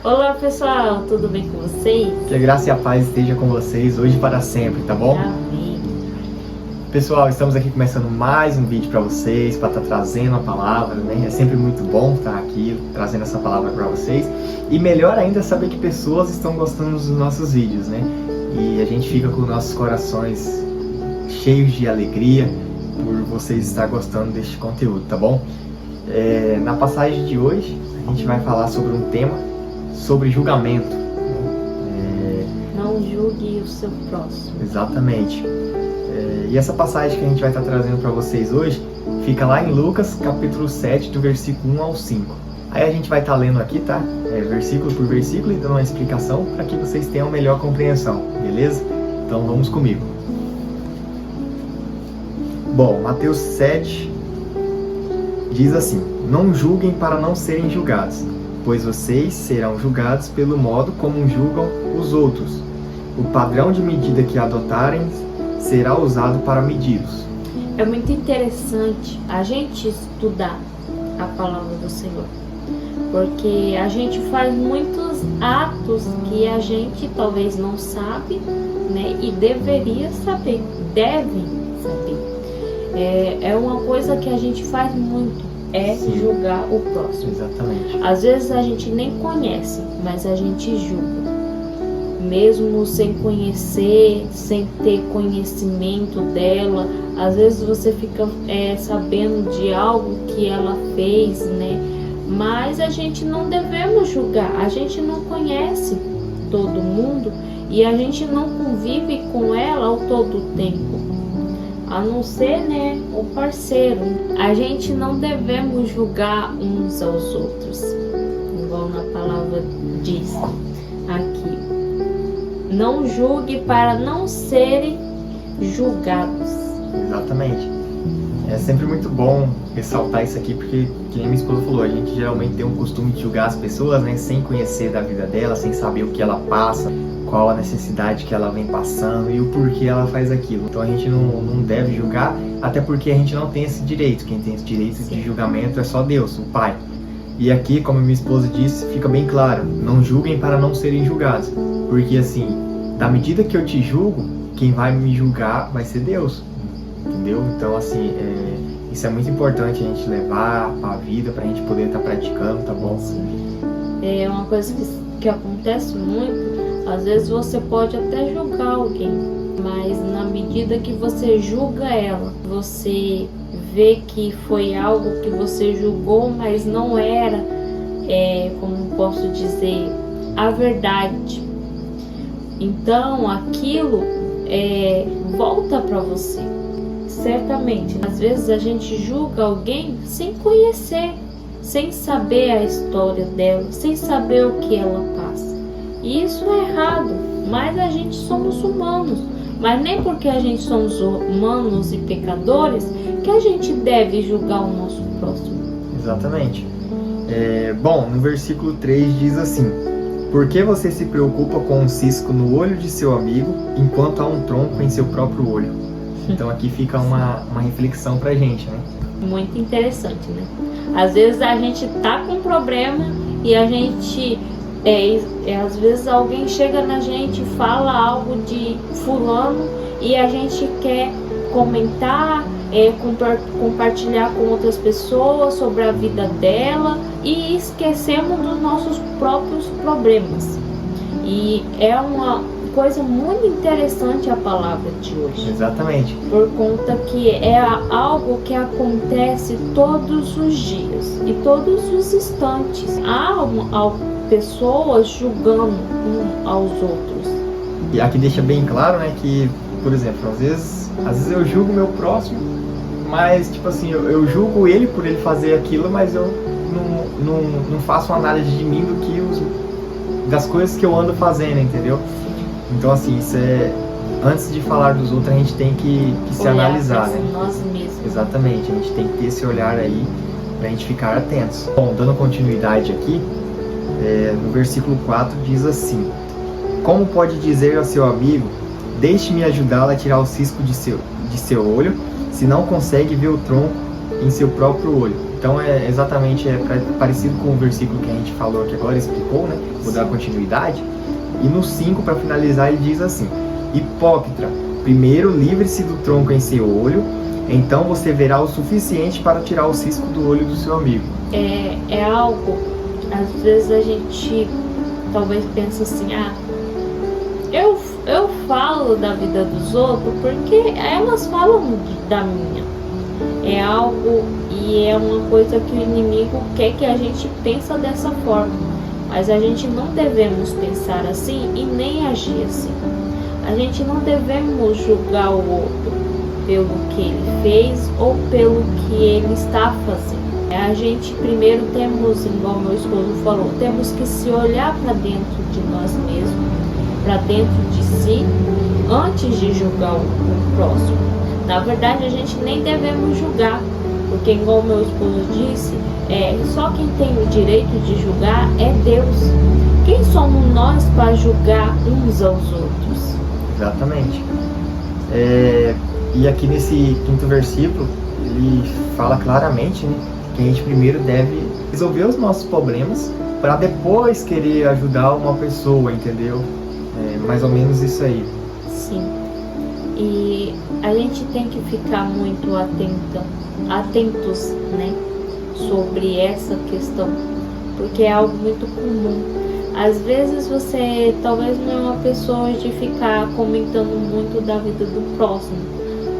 Olá pessoal, tudo bem com vocês? Que a graça e a paz esteja com vocês hoje e para sempre, tá bom? Amém. Pessoal, estamos aqui começando mais um vídeo para vocês, para estar trazendo a palavra, né? É sempre muito bom estar aqui trazendo essa palavra para vocês. E melhor ainda é saber que pessoas estão gostando dos nossos vídeos, né? E a gente fica com nossos corações cheios de alegria por vocês estar gostando deste conteúdo, tá bom? Na passagem de hoje, a gente vai falar sobre um tema sobre julgamento. Não julgue o seu próximo. Exatamente. E essa passagem que a gente vai estar trazendo para vocês hoje fica lá em Lucas, capítulo 7, do versículo 1 ao 5. Aí a gente vai estar lendo aqui, tá? Versículo por versículo e dando uma explicação para que vocês tenham melhor compreensão, beleza? Então vamos comigo. Bom, Mateus 7 diz assim: Não julguem para não serem julgados, pois vocês serão julgados pelo modo como julgam os outros. O padrão de medida que adotarem será usado para medi-los. É muito interessante a gente estudar a palavra do Senhor, porque a gente faz muitos atos que a gente talvez não sabe, né? E deveria saber, deve saber. É uma coisa que a gente faz muito, Sim. julgar o próximo. Exatamente. Às vezes a gente nem conhece, mas a gente julga. Mesmo sem conhecer, sem ter conhecimento dela, às vezes você fica sabendo de algo que ela fez, né? Mas a gente não devemos julgar, a gente não conhece todo mundo e a gente não convive com ela ao todo tempo, a não ser, né, o parceiro. A gente não devemos julgar uns aos outros, igual na palavra diz aqui. Não julgue para não serem julgados. Exatamente. É sempre muito bom ressaltar isso aqui, porque, que nem minha esposa falou, a gente geralmente tem um costume de julgar as pessoas, né, sem conhecer da vida dela, sem saber o que ela passa, qual a necessidade que ela vem passando e o porquê ela faz aquilo. Então a gente não deve julgar, até porque a gente não tem esse direito. Quem tem esse direito de julgamento é só Deus, o Pai. E aqui, como minha esposa disse, fica bem claro: não julguem para não serem julgados. Porque assim, da medida que eu te julgo, quem vai me julgar vai ser Deus. Entendeu? Então assim, isso é muito importante a gente levar a vida pra gente poder estar praticando, tá bom? É uma coisa que acontece muito. Às vezes você pode até julgar alguém, mas na medida que você julga ela, você vê que foi algo que você julgou, mas não era, como posso dizer, a verdade. Então aquilo volta para você. Certamente, às vezes a gente julga alguém sem conhecer, sem saber a história dela, sem saber o que ela passa. E isso é errado, mas a gente somos humanos. Mas nem porque a gente somos humanos e pecadores que a gente deve julgar o nosso próximo. Exatamente. Bom, no versículo 3 diz assim: Por que você se preocupa com um cisco no olho de seu amigo, enquanto há um tronco em seu próprio olho? Então aqui fica uma reflexão pra gente, né? Muito interessante, né? Às vezes a gente tá com problema e a gente... às vezes alguém chega na gente e fala algo de fulano e a gente quer comentar, compartilhar com outras pessoas sobre a vida dela e esquecemos dos nossos próprios problemas. E é uma coisa muito interessante a palavra de hoje. Exatamente. Por conta que é algo que acontece todos os dias e todos os instantes. Há pessoas julgando uns aos outros. E aqui deixa bem claro, né, que, por exemplo, às vezes eu julgo meu próximo, mas tipo assim, eu julgo ele por ele fazer aquilo, mas eu não faço uma análise de mim das coisas que eu ando fazendo, entendeu? Então assim, isso antes de falar dos outros, a gente tem que se analisar, né? Nós mesmos. Exatamente, a gente tem que ter esse olhar aí pra gente ficar atentos. Bom, dando continuidade aqui, no versículo 4 diz assim: Como pode dizer ao seu amigo, deixe-me ajudá-lo a tirar o cisco de seu olho, se não consegue ver o tronco em seu próprio olho? Então é exatamente parecido com o versículo que a gente falou aqui agora, explicou, né? Vou dar continuidade. E no 5, para finalizar, ele diz assim: Hipócrita, primeiro livre-se do tronco em seu olho, então você verá o suficiente para tirar o cisco do olho do seu amigo. É algo, às vezes a gente talvez pensa assim, eu falo da vida dos outros porque elas falam da minha. É algo e é uma coisa que o inimigo quer que a gente pense dessa forma. Mas a gente não devemos pensar assim e nem agir assim. A gente não devemos julgar o outro pelo que ele fez ou pelo que ele está fazendo. A gente primeiro temos, igual meu esposo falou, temos que se olhar para dentro de nós mesmos, para dentro de si, antes de julgar o próximo. Na verdade, a gente nem devemos julgar, porque igual meu esposo disse, só quem tem o direito de julgar é Deus. Quem somos nós para julgar uns aos outros? Exatamente. E aqui nesse 5º versículo, ele fala claramente, né, que a gente primeiro deve resolver os nossos problemas para depois querer ajudar uma pessoa, entendeu? Mais ou menos isso aí. Sim. E a gente tem que ficar muito atentos, né, sobre essa questão, porque é algo muito comum. Às vezes você talvez não é uma pessoa de ficar comentando muito da vida do próximo,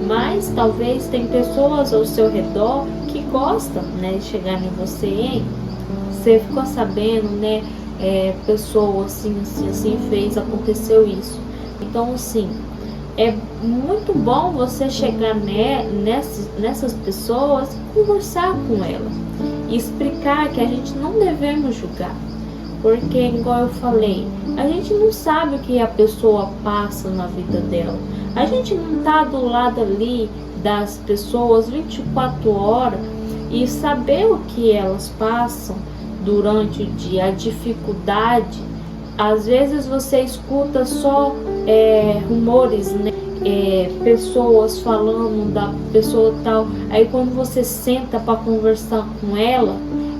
mas talvez tem pessoas ao seu redor que gostam, né, de chegar em você, hein? Você ficou sabendo, né? Pessoa assim fez, aconteceu isso. Então, assim, é muito bom você chegar nessas pessoas e conversar com elas e explicar que a gente não devemos julgar, porque, igual eu falei, a gente não sabe o que a pessoa passa na vida dela. A gente não está do lado ali das pessoas 24 horas e saber o que elas passam durante o dia, a dificuldade. Às vezes você escuta só rumores, né? Pessoas falando da pessoa tal. Aí quando você senta para conversar com ela,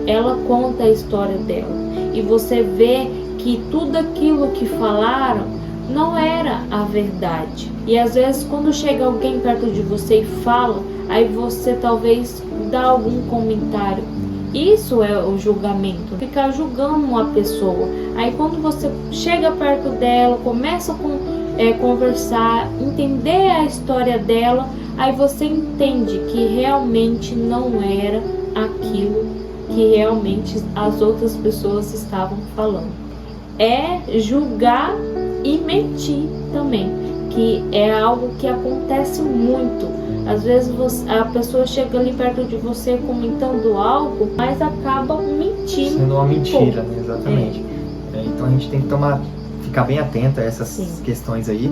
ela conta a história dela. E você vê que tudo aquilo que falaram não era a verdade. E às vezes quando chega alguém perto de você e fala, aí você talvez dá algum comentário. Isso é o julgamento, ficar julgando uma pessoa. Aí quando você chega perto dela, começa a conversar, entender a história dela, aí você entende que realmente não era aquilo que realmente as outras pessoas estavam falando. É julgar e mentir também, que é algo que acontece muito. Às vezes a pessoa chega ali perto de você comentando algo, mas acaba mentindo. Sendo uma mentira, né? Exatamente. Então a gente tem que ficar bem atento a essas questões aí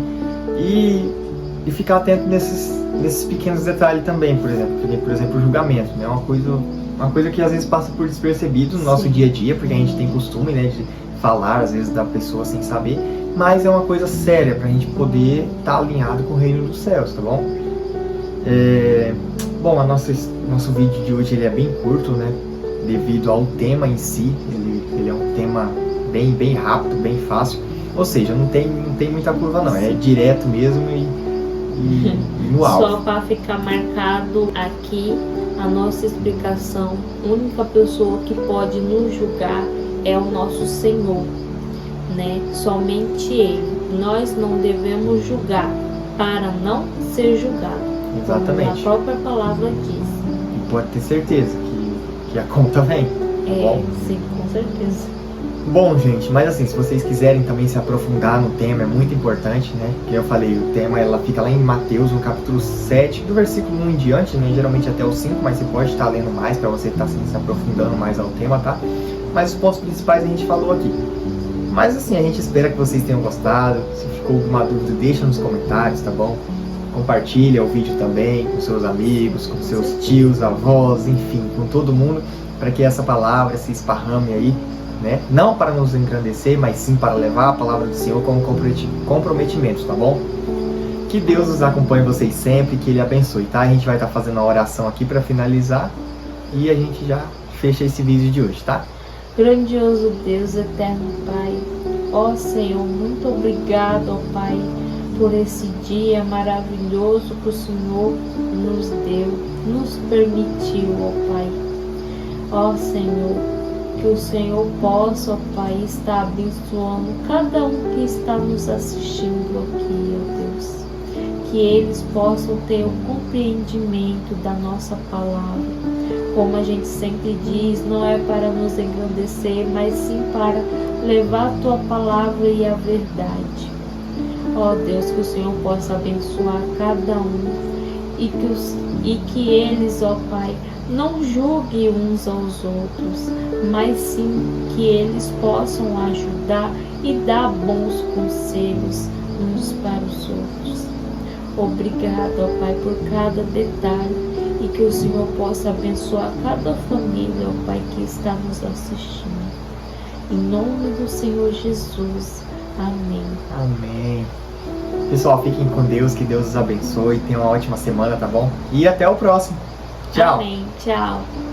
e ficar atento nesses pequenos detalhes também, por exemplo, o julgamento, né? Uma coisa que às vezes passa por despercebido no nosso dia a dia, porque a gente tem costume, né, de falar às vezes da pessoa sem saber, mas é uma coisa séria pra gente poder estar alinhado com o reino dos céus, tá bom? Bom, nosso vídeo de hoje ele é bem curto, né? Devido ao tema em si, ele é um tema bem rápido, bem fácil. Ou seja, não tem muita curva não, é direto mesmo e no alto. Só para ficar marcado aqui a nossa explicação, a única pessoa que pode nos julgar é o nosso Senhor, né? Somente Ele. Nós não devemos julgar para não ser julgado. Exatamente. Como a própria palavra diz. E pode ter certeza que a conta vem. Bom? Sim, com certeza. Bom, gente, mas assim, se vocês quiserem também se aprofundar no tema, é muito importante, né? Como eu falei, o tema ela fica lá em Mateus, no capítulo 7, do versículo 1 em diante, né? Geralmente até o 5, mas você pode estar lendo mais para você estar se aprofundando mais ao tema, tá? Mas os pontos principais a gente falou aqui. Mas assim, a gente espera que vocês tenham gostado. Se ficou alguma dúvida, deixa nos comentários, tá bom? Compartilha o vídeo também com seus amigos, com seus tios, avós, enfim, com todo mundo, para que essa palavra se esparrame aí, né? Não para nos engrandecer, mas sim para levar a palavra do Senhor como comprometimento, tá bom? Que Deus os acompanhe vocês sempre, que Ele abençoe, tá? A gente vai estar fazendo a oração aqui para finalizar e a gente já fecha esse vídeo de hoje, tá? Grandioso Deus, eterno Pai, ó Senhor, muito obrigado, ó Pai, por esse dia maravilhoso que o Senhor nos deu, nos permitiu, ó Pai. Ó Senhor, que o Senhor possa, ó Pai, estar abençoando cada um que está nos assistindo aqui, ó Deus. Que eles possam ter o compreendimento da nossa palavra. Como a gente sempre diz, não é para nos engrandecer, mas sim para levar a Tua palavra e a verdade. Ó Deus, que o Senhor possa abençoar cada um e que eles, ó Pai, não julguem uns aos outros, mas sim que eles possam ajudar e dar bons conselhos uns para os outros. Obrigado, ó Pai, por cada detalhe e que o Senhor possa abençoar cada família, ó Pai, que está nos assistindo. Em nome do Senhor Jesus. Amém. Amém. Pessoal, fiquem com Deus, que Deus os abençoe, tenham uma ótima semana, tá bom? E até o próximo. Tchau. Amém. Tchau.